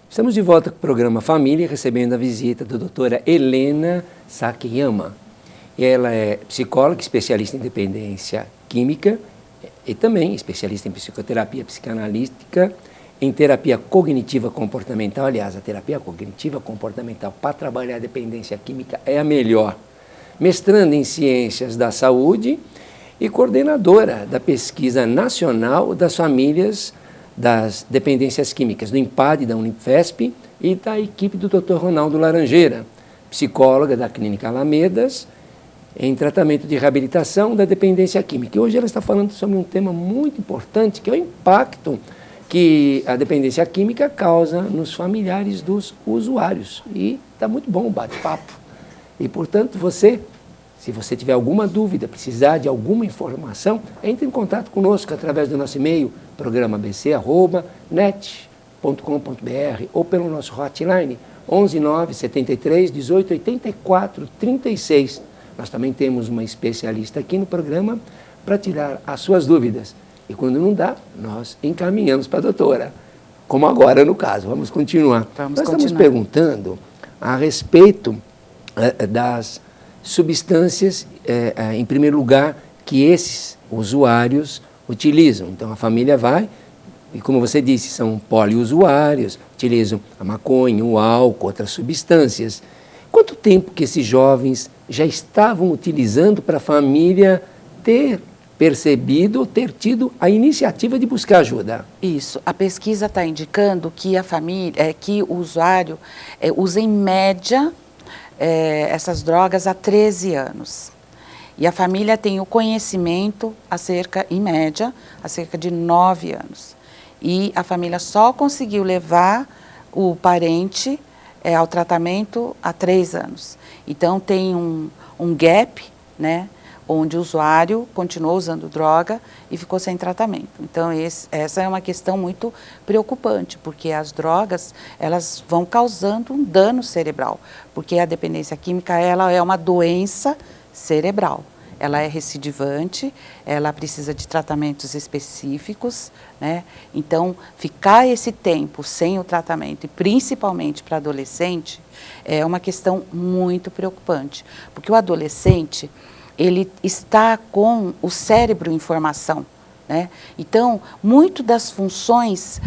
Estamos de volta com o programa Família, recebendo a visita da doutora Helena Sakiyama. Ela é psicóloga, especialista em dependência química e também especialista em psicoterapia psicanalítica, em terapia cognitiva comportamental. Aliás, a terapia cognitiva comportamental para trabalhar a dependência química é a melhor. Mestrando em Ciências da Saúde e coordenadora da Pesquisa Nacional das Famílias das Dependências Químicas, do INPAD, da Unifesp e da equipe do Dr. Ronaldo Laranjeira, psicóloga da Clínica Alamedas, em tratamento de reabilitação da dependência química. E hoje ela está falando sobre um tema muito importante, que é o impacto que a dependência química causa nos familiares dos usuários. E está muito bom o bate-papo. E, portanto, se você tiver alguma dúvida, precisar de alguma informação, entre em contato conosco através do nosso e-mail, programabc@net.com.br, ou pelo nosso hotline 11 9 73 18 84 36. Nós também temos uma especialista aqui no programa para tirar as suas dúvidas. E quando não dá, nós encaminhamos para a doutora, como agora no caso. Vamos continuar. Estamos perguntando a respeito das substâncias, em primeiro lugar, que esses usuários utilizam. Então, a família vai, e como você disse, são poliusuários, utilizam a maconha, o álcool, outras substâncias. Quanto tempo que esses jovens já estavam utilizando para a família ter percebido, ter tido a iniciativa de buscar ajuda? Isso. A pesquisa está indicando que a família, que o usuário usa em média essas drogas há 13 anos. E a família tem o conhecimento em média, há cerca de 9 anos. E a família só conseguiu levar o parente ao tratamento há 3 anos. Então tem um gap, né, onde o usuário continuou usando droga e ficou sem tratamento. Então essa é uma questão muito preocupante, porque as drogas, elas vão causando um dano cerebral, porque a dependência química, ela é uma doença cerebral. Ela é recidivante, ela precisa de tratamentos específicos, né? Então, ficar esse tempo sem o tratamento, e principalmente para adolescente, é uma questão muito preocupante, porque o adolescente, ele está com o cérebro em formação, né? Então, muito das funções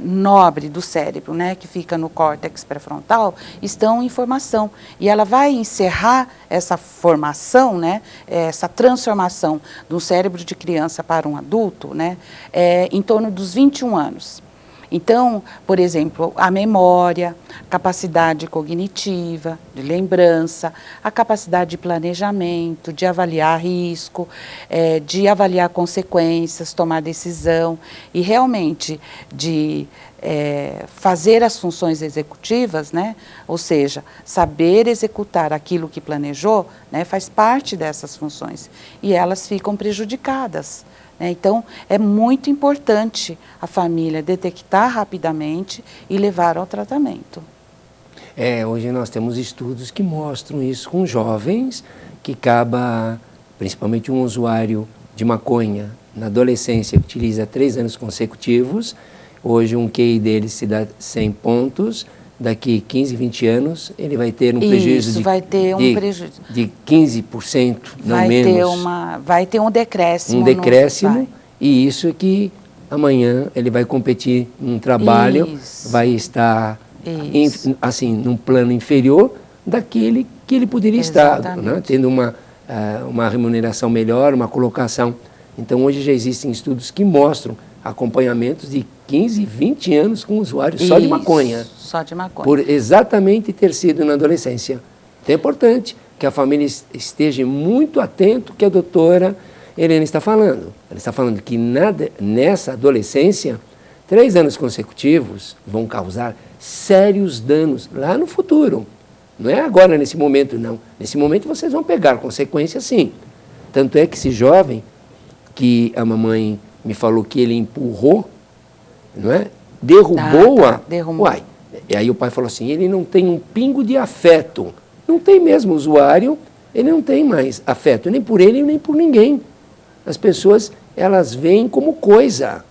nobres do cérebro, né, que fica no córtex pré-frontal, estão em formação. E ela vai encerrar essa formação, né, essa transformação do cérebro de criança para um adulto, né, em torno dos 21 anos. Então, por exemplo, a memória, capacidade cognitiva, de lembrança, a capacidade de planejamento, de avaliar risco, de avaliar consequências, tomar decisão e realmente de fazer as funções executivas, né? Ou seja, saber executar aquilo que planejou, né, faz parte dessas funções e elas ficam prejudicadas. Então, é muito importante a família detectar rapidamente e levar ao tratamento. Hoje nós temos estudos que mostram isso com jovens que acaba, principalmente um usuário de maconha na adolescência, que utiliza 3 anos consecutivos. Hoje um QI dele se dá 100 pontos, daqui 15, 20 anos ele vai ter um prejuízo de 15%, não menos. Vai ter um decréscimo. E isso é que amanhã ele vai competir num trabalho, vai estar assim, num plano inferior daquele que ele poderia estar, né? Tendo uma remuneração melhor, uma colocação. Então hoje já existem estudos que mostram acompanhamentos de 15, 20 anos com usuários só de maconha. Só de maconha. Por exatamente ter sido na adolescência. Então é importante que a família esteja muito atento ao que a doutora Helena está falando. Ela está falando que nessa adolescência, 3 anos consecutivos vão causar sérios danos lá no futuro. Não é agora, nesse momento, não. Nesse momento vocês vão pegar consequências, sim. Tanto é que esse jovem, que a mamãe me falou que ele empurrou, não é? Derrubou-a. Uai. E aí o pai falou assim, ele não tem um pingo de afeto. Não tem mesmo, o usuário, ele não tem mais afeto, nem por ele, nem por ninguém. As pessoas elas veem como coisa.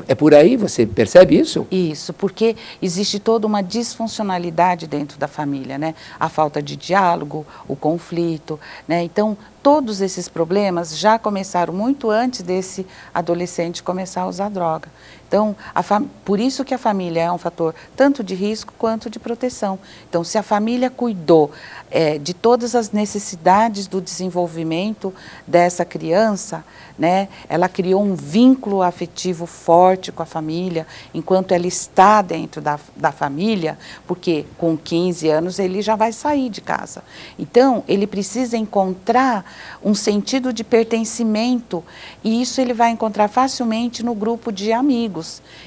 É por aí, você percebe isso? Isso, porque existe toda uma disfuncionalidade dentro da família, né? A falta de diálogo, o conflito, né? Então, todos esses problemas já começaram muito antes desse adolescente começar a usar droga. Então, por isso que a família é um fator tanto de risco quanto de proteção. Então, se a família cuidou de todas as necessidades do desenvolvimento dessa criança, né, ela criou um vínculo afetivo forte com a família, enquanto ela está dentro da família, porque com 15 anos ele já vai sair de casa. Então, ele precisa encontrar um sentido de pertencimento, e isso ele vai encontrar facilmente no grupo de amigos.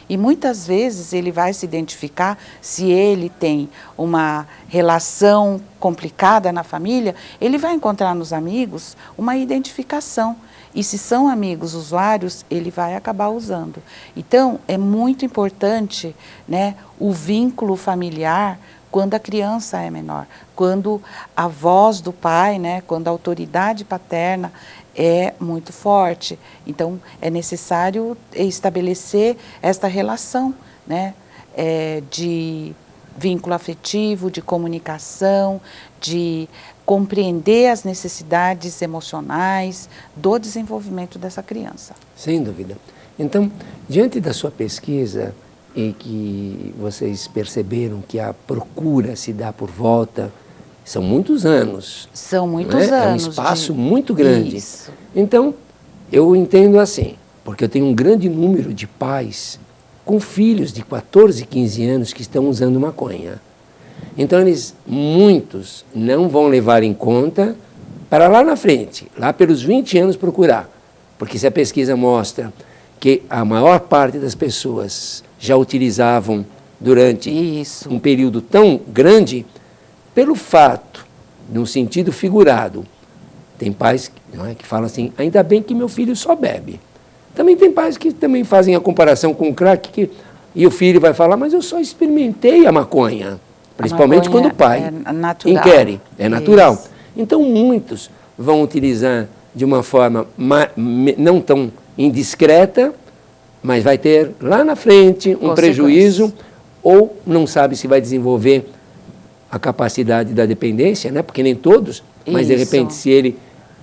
E muitas vezes ele vai se identificar, se ele tem uma relação complicada na família, ele vai encontrar nos amigos uma identificação. E se são amigos usuários, ele vai acabar usando. Então, é muito importante, né, o vínculo familiar quando a criança é menor, quando a voz do pai, né, quando a autoridade paterna é muito forte. Então, é necessário estabelecer esta relação, né, de vínculo afetivo, de comunicação, de compreender as necessidades emocionais do desenvolvimento dessa criança. Sem dúvida. Então, diante da sua pesquisa, e que vocês perceberam que a procura se dá por volta, são muitos anos. São muitos anos. É um espaço muito grande. Isso. Então, eu entendo assim, porque eu tenho um grande número de pais com filhos de 14, 15 anos que estão usando maconha. Então, muitos não vão levar em conta para lá na frente, lá pelos 20 anos procurar. Porque se a pesquisa mostra que a maior parte das pessoas já utilizavam durante um período tão grande, pelo fato, num sentido figurado, tem pais que falam assim, ainda bem que meu filho só bebe. Também tem pais que também fazem a comparação com o crack, e o filho vai falar, mas eu só experimentei a maconha. Principalmente quando o pai inquere, é natural. Isso. Então, muitos vão utilizar de uma forma não tão indiscreta, mas vai ter lá na frente um prejuízo, ou não sabe se vai desenvolver a capacidade da dependência, né? Porque nem todos, mas de repente se ele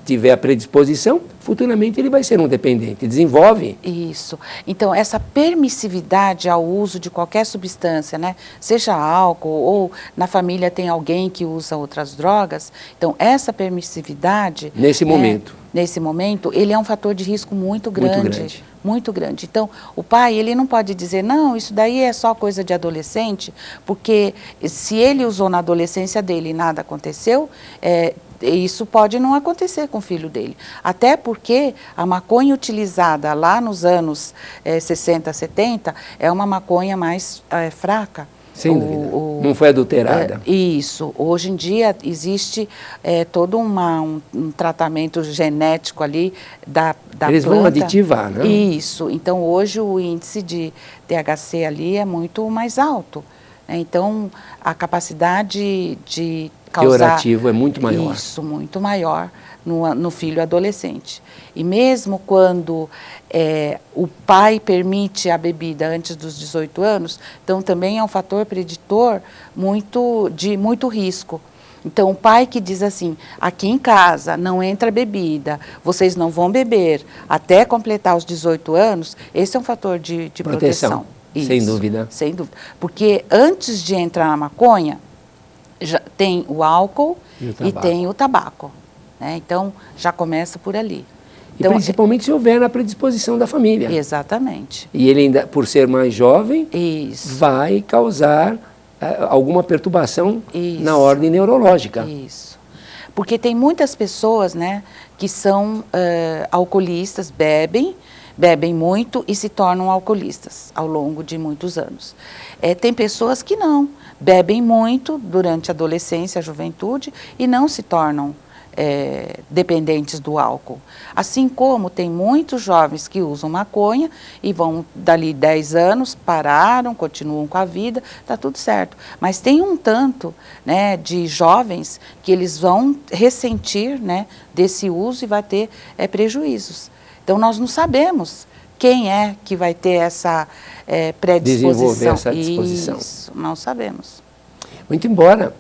tiver a predisposição, futuramente ele vai ser um dependente, desenvolve. Isso. Então, essa permissividade ao uso de qualquer substância, né? Seja álcool ou na família tem alguém que usa outras drogas, então essa permissividade... Nesse momento, ele é um fator de risco muito grande. Muito grande. Então, o pai, ele não pode dizer, não, isso daí é só coisa de adolescente, porque se ele usou na adolescência dele e nada aconteceu, isso pode não acontecer com o filho dele. Até porque a maconha utilizada lá nos anos 60, 70, é uma maconha mais fraca. Sem dúvida. Não foi adulterada. Isso. Hoje em dia existe todo um tratamento genético ali da Eles planta. Vão aditivar, né? Isso. Então, hoje o índice de THC ali é muito mais alto. Né? Então, a capacidade de causar... Teorativo é muito maior. Isso, muito maior no filho adolescente. E mesmo quando o pai permite a bebida antes dos 18 anos, então também é um fator preditor de muito risco. Então, o pai que diz assim, aqui em casa não entra bebida, vocês não vão beber até completar os 18 anos, esse é um fator de proteção. Isso, sem dúvida. Sem dúvida. Porque antes de entrar na maconha, já tem o álcool e tem o tabaco. Né? Então, já começa por ali. Então, e principalmente se houver na predisposição da família. Exatamente. E ele ainda, por ser mais jovem, vai causar alguma perturbação na ordem neurológica. Isso. Porque tem muitas pessoas, né, que são alcoolistas, bebem muito e se tornam alcoolistas ao longo de muitos anos. Tem pessoas que não, bebem muito durante a adolescência, a juventude e não se tornam dependentes do álcool. Assim como tem muitos jovens que usam maconha e vão dali 10 anos, pararam, continuam com a vida, está tudo certo. Mas tem um tanto, né, de jovens que eles vão ressentir, né, desse uso e vai ter prejuízos. Então, nós não sabemos quem é que vai ter essa predisposição. Desenvolver essa disposição. Isso, não sabemos. Muito embora,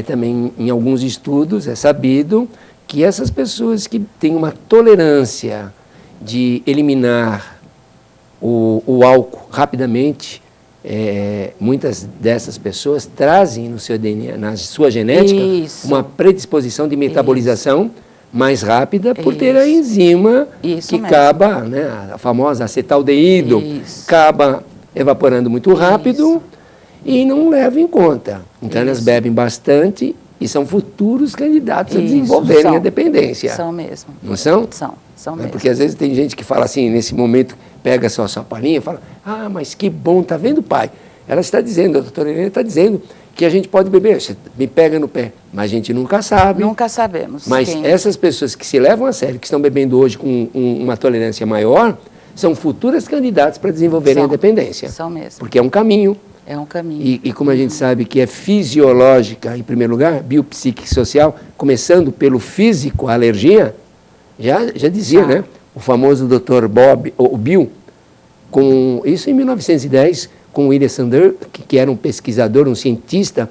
também em alguns estudos é sabido que essas pessoas que têm uma tolerância de eliminar o álcool rapidamente, muitas dessas pessoas trazem no seu DNA, na sua genética, uma predisposição de metabolização mais rápida por ter a enzima que acaba, né, a famosa acetaldeído, acaba evaporando muito rápido e não leva em conta. Então elas bebem bastante e são futuros candidatos a desenvolverem a dependência. São mesmo. Não são? São mesmo. Porque às vezes tem gente que fala assim, nesse momento, pega só a sua palhinha e fala, ah, mas que bom, tá vendo, pai? Ela está dizendo, a doutora Helena está dizendo que a gente pode beber, você me pega no pé, mas a gente nunca sabe. Nunca sabemos. Mas essas pessoas que se levam a sério, que estão bebendo hoje com uma tolerância maior, são futuras candidatas para desenvolverem a dependência. São mesmo. Porque é um caminho. É um caminho. E como a gente sabe que é fisiológica, em primeiro lugar, biopsíquica e social, começando pelo físico, a alergia, já dizia, né? O famoso Dr. Bill, com isso em 1910, com William Sander, que era um pesquisador, um cientista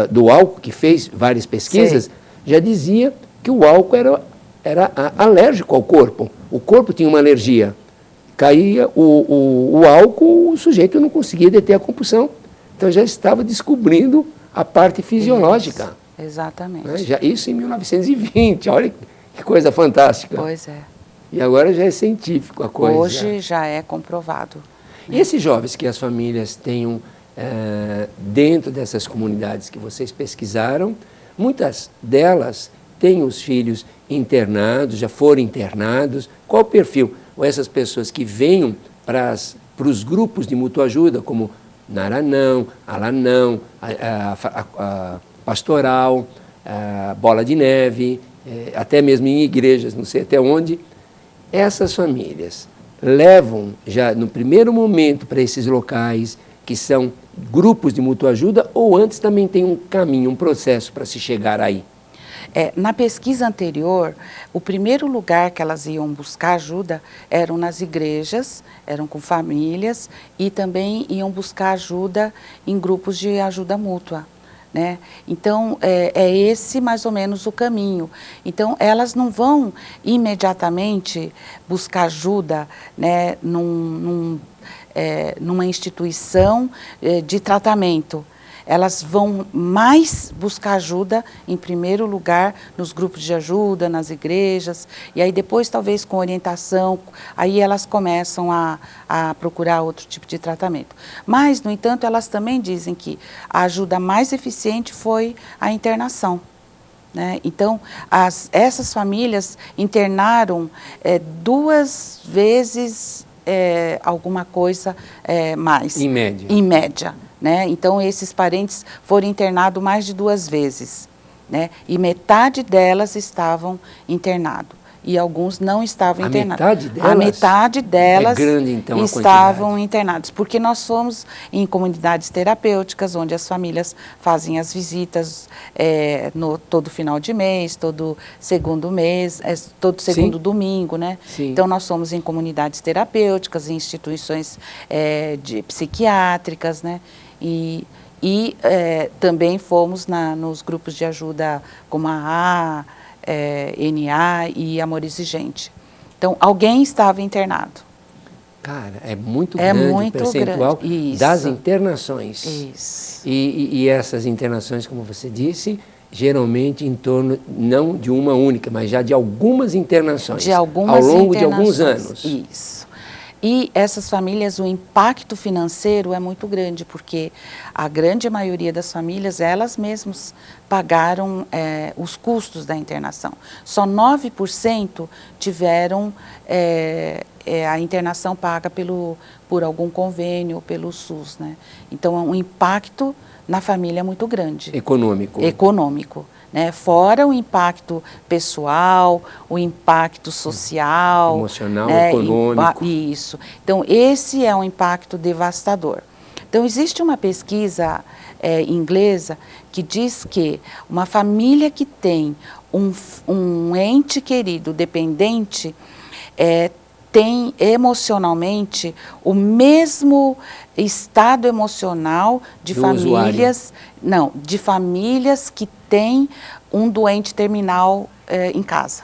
do álcool, que fez várias pesquisas, já dizia que o álcool era alérgico ao corpo. O corpo tinha uma alergia. Caía o álcool, o sujeito não conseguia deter a compulsão. Então já estava descobrindo a parte fisiológica. Isso, exatamente. Né? Isso em 1920, olha que coisa fantástica. Pois é. E agora já é científico a coisa. Hoje já é comprovado. E esses jovens que as famílias tenham dentro dessas comunidades que vocês pesquisaram, muitas delas têm os filhos internados, já foram internados. Qual o perfil? Ou essas pessoas que venham para os grupos de mútua ajuda, como Naranão, Alanão, a Pastoral, a Bola de Neve, até mesmo em igrejas, não sei até onde, essas famílias levam já no primeiro momento para esses locais que são grupos de mútua ajuda, ou antes também tem um caminho, um processo para se chegar aí? Na pesquisa anterior, o primeiro lugar que elas iam buscar ajuda eram nas igrejas, eram com famílias, e também iam buscar ajuda em grupos de ajuda mútua, né? Então, é esse mais ou menos o caminho. Então, elas não vão imediatamente buscar ajuda, né, numa instituição de tratamento. Elas vão mais buscar ajuda, em primeiro lugar, nos grupos de ajuda, nas igrejas, e aí depois, talvez com orientação, aí elas começam a procurar outro tipo de tratamento. Mas, no entanto, elas também dizem que a ajuda mais eficiente foi a internação, né? Então, essas famílias internaram 2 vezes alguma coisa mais. Em média. Em média. Né? Então, esses parentes foram internados mais de 2 vezes, né? E metade delas estavam internados. E alguns não estavam internados. Metade delas? A metade delas é grande, então, estavam internados. Porque nós somos em comunidades terapêuticas, onde as famílias fazem as visitas todo final de mês, todo segundo mês, todo segundo domingo, né? Sim. Então, nós somos em comunidades terapêuticas, em instituições psiquiátricas, né? E também fomos nos grupos de ajuda como a NA e Amor Exigente. Então, alguém estava internado. Cara, é muito grande o percentual das internações. Isso. E essas internações, como você disse, geralmente em torno, não de uma única, mas já de algumas internações. De algumas ao longo de alguns anos. Isso. E essas famílias, o impacto financeiro é muito grande, porque a grande maioria das famílias, elas mesmas pagaram os custos da internação. Só 9% tiveram a internação paga por algum convênio, pelo SUS, né? Então, é um impacto na família muito grande. Econômico. Econômico. Né? Fora o impacto pessoal, o impacto social. Emocional, né? Econômico. Isso. Então, esse é um impacto devastador. Então, existe uma pesquisa inglesa que diz que uma família que tem um ente querido dependente, tem emocionalmente o mesmo estado emocional de famílias, de famílias que têm um doente terminal em casa.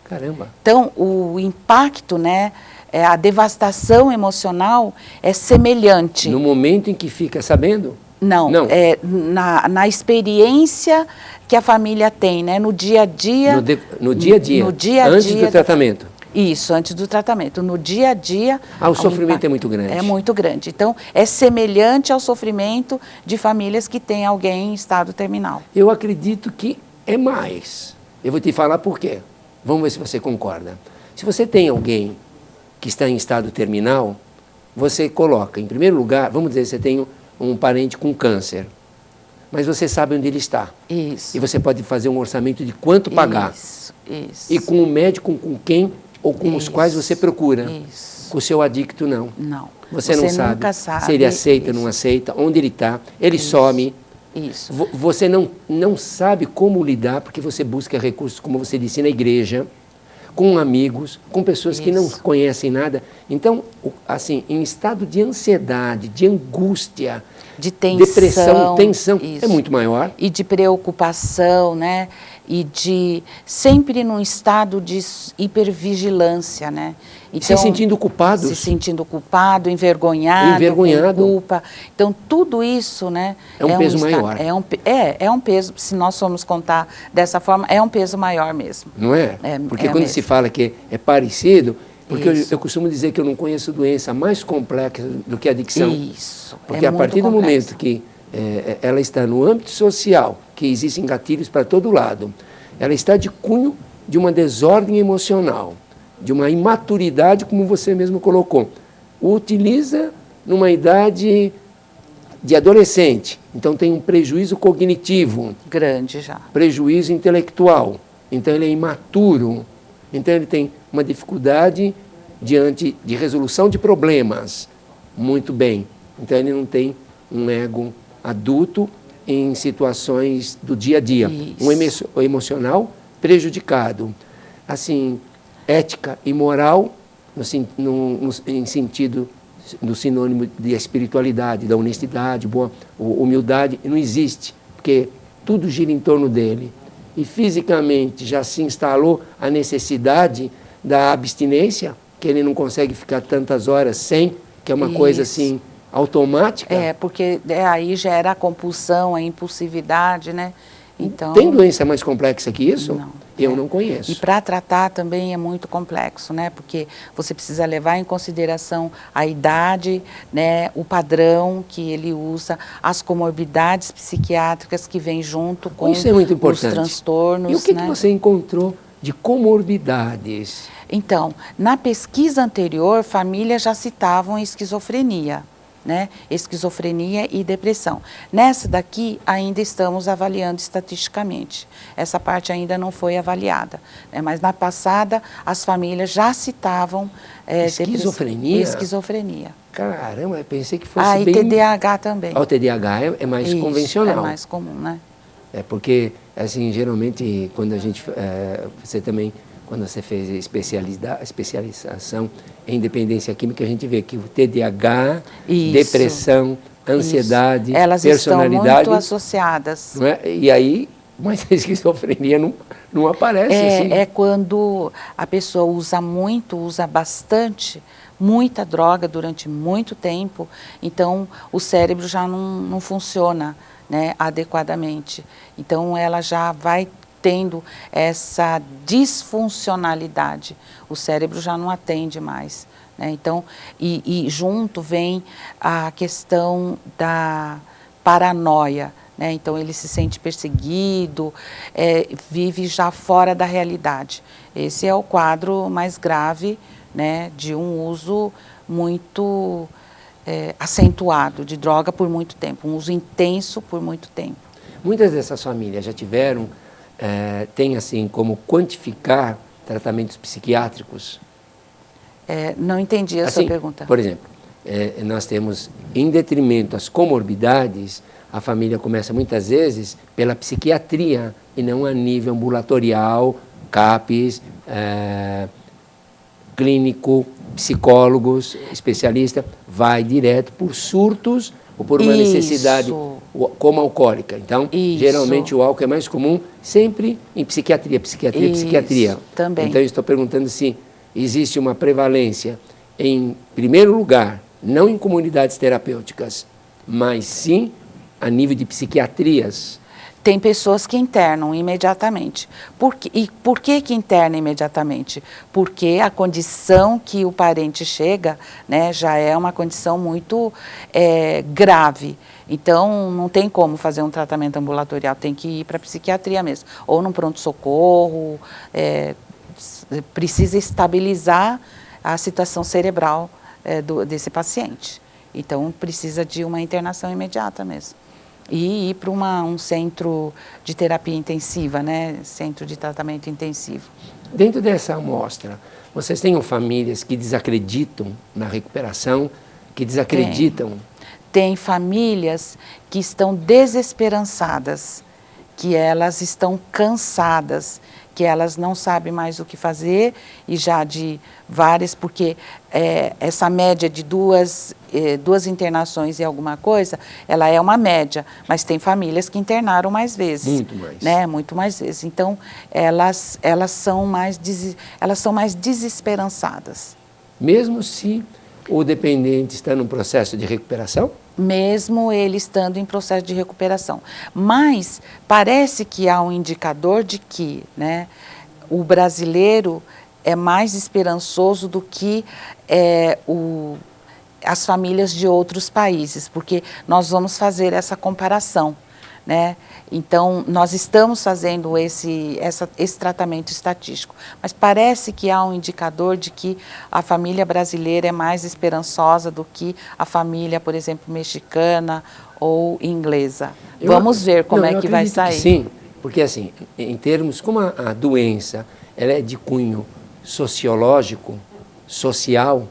Caramba! Então, o impacto, né, a devastação emocional é semelhante. No momento em que fica sabendo? Não. Na experiência que a família tem, né, no dia a dia. No dia a dia? No dia a antes dia do tratamento? Isso, antes do tratamento. No dia a dia... O sofrimento é muito grande. É muito grande. Então, é semelhante ao sofrimento de famílias que têm alguém em estado terminal. Eu acredito que é mais. Eu vou te falar por quê. Vamos ver se você concorda. Se você tem alguém que está em estado terminal, você coloca, em primeiro lugar, vamos dizer, você tem um parente com câncer, mas você sabe onde ele está. Isso. E você pode fazer um orçamento de quanto pagar. Isso. E com o médico com quem ou com os quais você procura. Isso. Com o seu adicto, não. Não. Você não nunca sabe se ele aceita, não aceita, onde ele está, ele some. Isso. Você não sabe como lidar, porque você busca recursos, como você disse, na igreja, com amigos, com pessoas que não conhecem nada. Então, assim, em estado de ansiedade, de angústia, de tensão, depressão, tensão, é muito maior. E de preocupação, né? E de sempre num estado de hipervigilância, né? Então, se sentindo culpado. Se sentindo culpado, envergonhado. Com culpa. Então, tudo isso, né? É um peso maior. É um peso, se nós formos contar dessa forma, é um peso maior mesmo. Não é? Porque quando se fala que é parecido, porque eu costumo dizer que eu não conheço doença mais complexa do que a adicção. Isso. Porque a partir do momento que ela está no âmbito social, que existem gatilhos para todo lado, ela está de cunho de uma desordem emocional, de uma imaturidade, como você mesmo colocou. O utiliza numa idade de adolescente, então tem um prejuízo cognitivo. Grande já. Prejuízo intelectual. Então ele é imaturo. Então ele tem uma dificuldade diante de resolução de problemas. Muito bem. Então ele não tem um ego adulto em situações do dia a dia. Isso. Um emocional prejudicado. Assim, ética e moral, em sentido, no sinônimo de espiritualidade, da honestidade, boa humildade, não existe, porque tudo gira em torno dele. E fisicamente já se instalou a necessidade da abstinência, que ele não consegue ficar tantas horas sem, que é uma coisa assim automática. Porque aí gera a compulsão, a impulsividade, né? Então, tem doença mais complexa que isso? Não. Eu não conheço. E para tratar também é muito complexo, né? Porque você precisa levar em consideração a idade, né? O padrão que ele usa, as comorbidades psiquiátricas que vêm junto com isso é muito importante. Os transtornos. E o que você encontrou de comorbidades? Então, na pesquisa anterior, famílias já citavam esquizofrenia. Né? Esquizofrenia e depressão. Nessa daqui ainda estamos avaliando estatisticamente. Essa parte ainda não foi avaliada. Né? Mas na passada as famílias já citavam esquizofrenia. Esquizofrenia. Caramba, eu pensei que fosse bem... E TDAH também. O TDAH é mais convencional. É mais comum, né? É porque, assim, geralmente, quando a gente... você também... Quando você fez especialização em dependência química, a gente vê que o TDAH, depressão, ansiedade, elas personalidade... estão muito associadas. Não é? E aí, mas a esquizofrenia não aparece assim. É quando a pessoa usa bastante, muita droga durante muito tempo, então o cérebro já não funciona, né, adequadamente. Então ela já vai tendo essa disfuncionalidade, o cérebro já não atende mais, né? Então, e junto vem a questão da paranoia, né? Então ele se sente perseguido, vive já fora da realidade. Esse é o quadro mais grave, né, de um uso muito acentuado de droga por muito tempo, um uso intenso por muito tempo. Muitas dessas famílias já tiveram tem assim como quantificar tratamentos psiquiátricos? Não entendi a sua pergunta. Por exemplo, nós temos, em detrimento às comorbidades, a família começa muitas vezes pela psiquiatria e não a nível ambulatorial, CAPS, clínico, psicólogos, especialista, vai direto por surtos ou por uma necessidade como alcoólica. Então, geralmente o álcool é mais comum sempre em psiquiatria, psiquiatria. Também. Então, eu estou perguntando se existe uma prevalência, em primeiro lugar, não em comunidades terapêuticas, mas sim a nível de psiquiatrias. Tem pessoas que internam imediatamente. E por que interna imediatamente? Porque a condição que o parente chega, né, já é uma condição muito grave. Então, não tem como fazer um tratamento ambulatorial, tem que ir para a psiquiatria mesmo. Ou num pronto-socorro, precisa estabilizar a situação cerebral desse paciente. Então, precisa de uma internação imediata mesmo. E ir para um centro de terapia intensiva, né? Centro de tratamento intensivo. Dentro dessa amostra, vocês têm famílias que desacreditam na recuperação, que desacreditam? Tem famílias que estão desesperançadas, que elas estão cansadas, que elas não sabem mais o que fazer, e já de várias, porque essa média de duas internações e alguma coisa, ela é uma média, mas tem famílias que internaram mais vezes. Muito mais. Né? Muito mais vezes. Então, elas são mais desesperançadas. Mesmo se o dependente está num processo de recuperação? Mesmo ele estando em processo de recuperação. Mas parece que há um indicador de que, né, o brasileiro é mais esperançoso do que as famílias de outros países, porque nós vamos fazer essa comparação, né? Então, nós estamos fazendo esse tratamento estatístico, mas parece que há um indicador de que a família brasileira é mais esperançosa do que a família, por exemplo, mexicana ou inglesa. Vamos ver como é que vai sair. Sim, porque assim, em termos, como a doença ela é de cunho sociológico, social,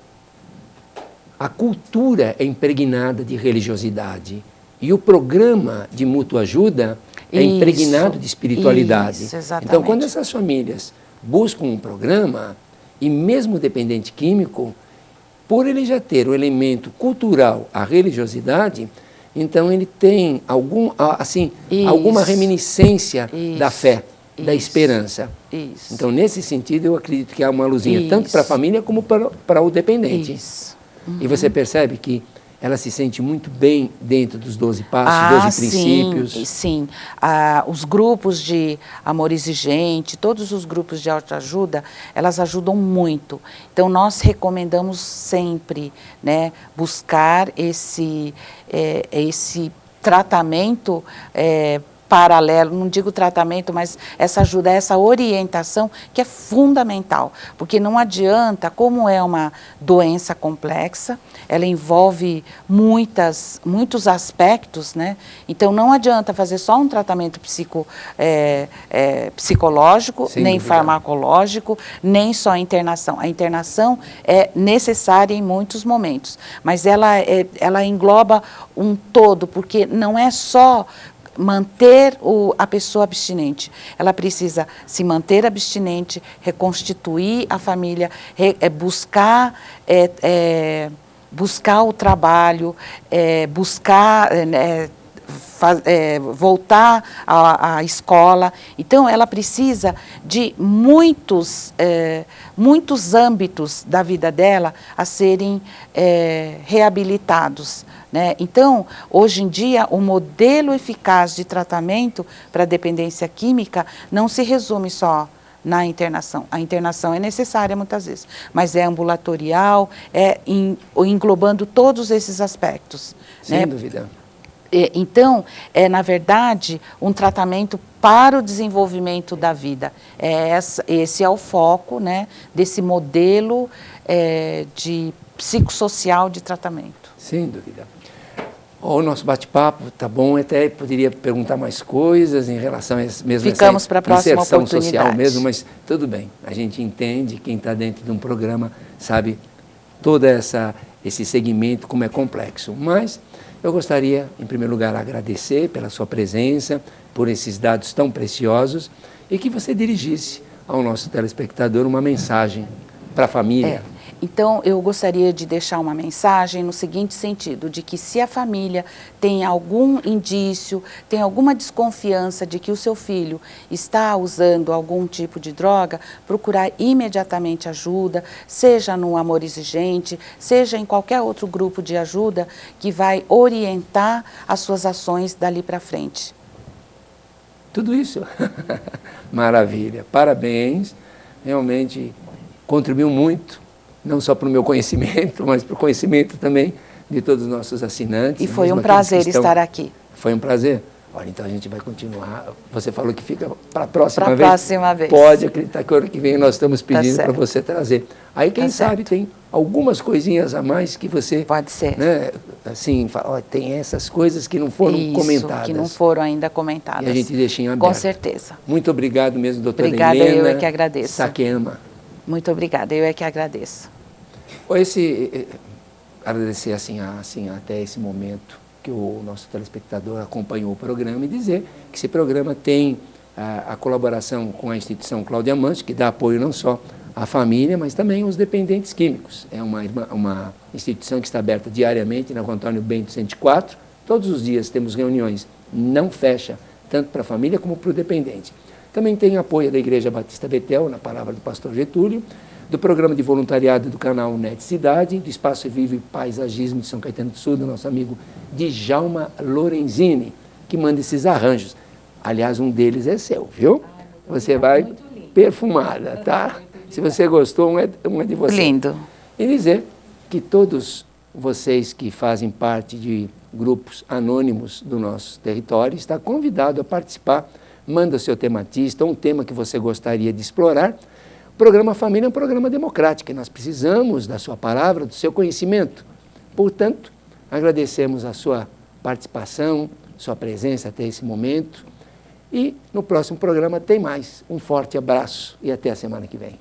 a cultura é impregnada de religiosidade e o programa de mútua ajuda é impregnado de espiritualidade. Isso, exatamente. Então, quando essas famílias buscam um programa, e mesmo o dependente químico, por ele já ter o elemento cultural, a religiosidade, então ele tem alguma reminiscência da fé, da esperança. Isso. Então, nesse sentido, eu acredito que há uma luzinha tanto para a família como para o dependente. Isso. E você percebe que ela se sente muito bem dentro dos 12 passos, 12 princípios. Sim. Os grupos de amor exigente, todos os grupos de autoajuda, elas ajudam muito. Então, nós recomendamos sempre, né, buscar esse tratamento paralelo, não digo tratamento, mas essa ajuda, essa orientação que é fundamental, porque não adianta, como é uma doença complexa, ela envolve muitos aspectos, né? Então não adianta fazer só um tratamento psicológico, Sem nem dúvida. farmacológico, nem só a internação. A internação é necessária em muitos momentos, mas ela engloba um todo, porque não é só manter a pessoa abstinente. Ela precisa se manter abstinente, reconstituir a família, buscar o trabalho, voltar à escola. Então, ela precisa de muitos âmbitos da vida dela a serem reabilitados. Né? Então, hoje em dia, o modelo eficaz de tratamento para dependência química não se resume só na internação. A internação é necessária muitas vezes, mas é ambulatorial, englobando todos esses aspectos. Sem né? dúvida. Então, na verdade, um tratamento para o desenvolvimento da vida. Esse é o foco, né, desse modelo de psicossocial de tratamento. Sem dúvida. O nosso bate-papo tá bom, até poderia perguntar mais coisas em relação a mesmo Ficamos para a próxima inserção oportunidade. social mesmo, mas tudo bem. A gente entende, quem está dentro de um programa sabe todo esse segmento, como é complexo. Mas eu gostaria, em primeiro lugar, agradecer pela sua presença, por esses dados tão preciosos e que você dirigisse ao nosso telespectador uma mensagem para a família. Então, eu gostaria de deixar uma mensagem no seguinte sentido, de que se a família tem algum indício, tem alguma desconfiança de que o seu filho está usando algum tipo de droga, procurar imediatamente ajuda, seja no Amor Exigente, seja em qualquer outro grupo de ajuda que vai orientar as suas ações dali para frente. Tudo isso. Maravilha. Parabéns. Realmente contribuiu muito, não só para o meu conhecimento, mas para o conhecimento também de todos os nossos assinantes. E foi um prazer estar aqui. Foi um prazer. Olha, então a gente vai continuar. Você falou que fica para a próxima vez. Para a próxima vez. Pode acreditar que o ano que vem nós estamos pedindo para você trazer. Aí, quem sabe, tem algumas coisinhas a mais que você... Pode ser. Né, assim, fala, ó, tem essas coisas que não foram comentadas. Que não foram ainda comentadas. E a gente deixa em aberto. Com certeza. Muito obrigado mesmo, doutora Obrigada, Helena. eu é que agradeço. Sakiyama. Muito obrigada, eu é que agradeço. Agradecer assim até esse momento que o nosso telespectador acompanhou o programa e dizer que esse programa tem a colaboração com a instituição Cláudia Manso, que dá apoio não só à família, mas também aos dependentes químicos. É uma instituição que está aberta diariamente na Rua Antônio Bento 104. Todos os dias temos reuniões, não fecha, tanto para a família como para o dependente. Também tem apoio da Igreja Batista Betel, na palavra do pastor Getúlio, do programa de voluntariado do canal Net Cidade, do Espaço Vivo e Paisagismo de São Caetano do Sul, do nosso amigo Djalma Lorenzini, que manda esses arranjos. Aliás, um deles é seu, viu? Você vai perfumada, tá? Se você gostou, um é de você. Lindo. E dizer que todos vocês que fazem parte de grupos anônimos do nosso território, está convidado a participar. Manda o seu tematista, um tema que você gostaria de explorar. O programa Família é um programa democrático e nós precisamos da sua palavra, do seu conhecimento. Portanto, agradecemos a sua participação, sua presença até esse momento. E no próximo programa tem mais. Um forte abraço e até a semana que vem.